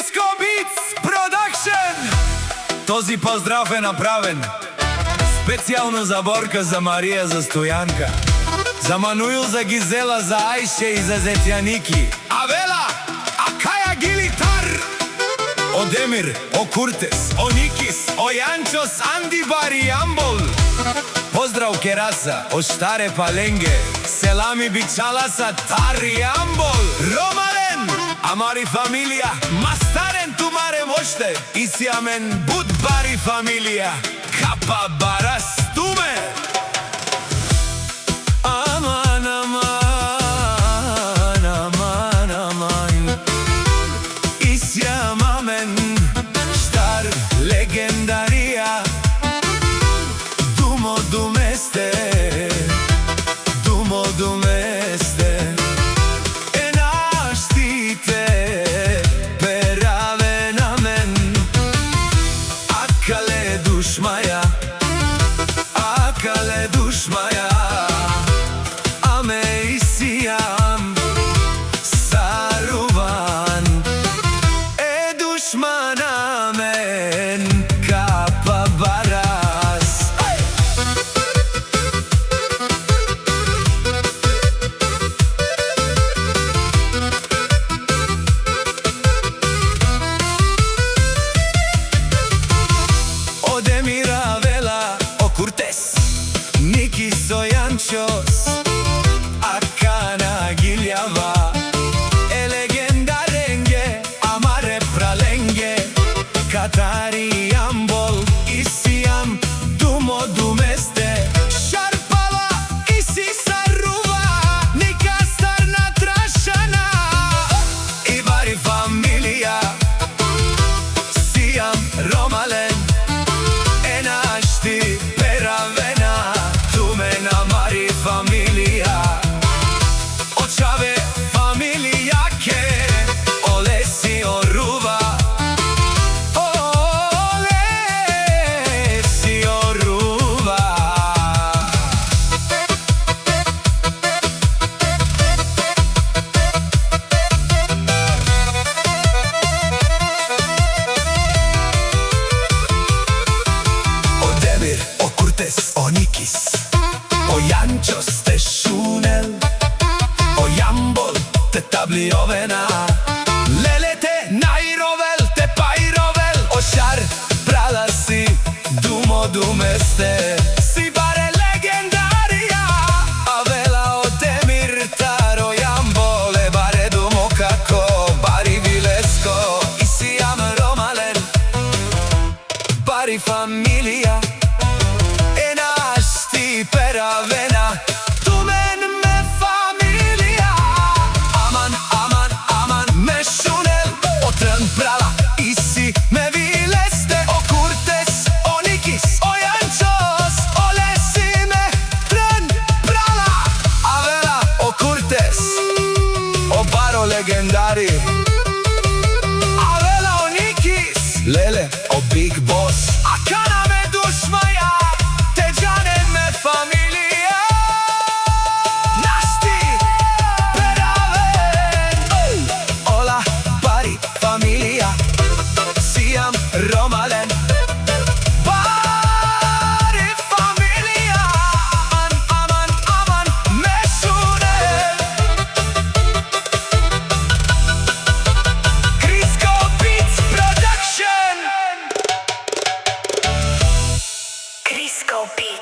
Crisco Beats Production. Този поздрав е направен специјално за Борка, за Марија, за Стојанка, за Мануил, за Гизела, за Ајше и за Зетјаники, Авела, Акаја Гилитар, о Демир, о Куртес, о Никис, о Јанчос, Анди Бари Јамбол. Поздрав Кераса, о Штаре Паленге, Селами Бичаласа, Тари Јамбол, Ромален, Амари фамилија, Мастарен Тумаре Моште, Исиамен Буд Бари фамилија, Капа Барас Туме. Аман, аман, аман, аман, Исиамамен, Штар легендарија, Думо думесте, Думо думесте, Dușmaia, akale dușmaia, ameisiam, saruvan, e dușmanamen, capa baras. O Demir, Avela, o Curtes, Nikis, o Jančos, Akana Giljava, e legendarenge, Amare Pralenge, Katari Jambol, Isiam, Dumo dumeste, Šarpala, Isi Saruva, Nika Starna Trašana, Ivari familija, Siam Romalen, Peravena, Tumena Mari familija, Očave familijake, Olesi Oruva, Olesi Oruva. O Curtes, o Nikis, o Jančos, te Šunel, o Jambol, te Tabliovena, Lele, te Nairovel, te Pairovel, o Šar Pralasi, Dumo dumeste, si bare legendarija, Avela, o Demir, Taro Jambol, e bare Dumo kako, Bari Vilesko, Isiam Romalen, Bari familija, Peravena, Tumen me familija, Aman, aman, aman, me Šunel, o Trn Prala, Isi me Vileste, o Curtes, o Nikis, o Jančos, o Lesi me Trn Prala, Avela, o Curtes, o Baro legendari, Avela, o Nikis, Lele, o Big Boss, Akana me dušmaja, Teđanen me familija, Nasti Peraven, Ola Bari familija, Siam Romalen, Bari familija, Aman, aman, me Šunel. Crisco Beats Production. Crisco Beats.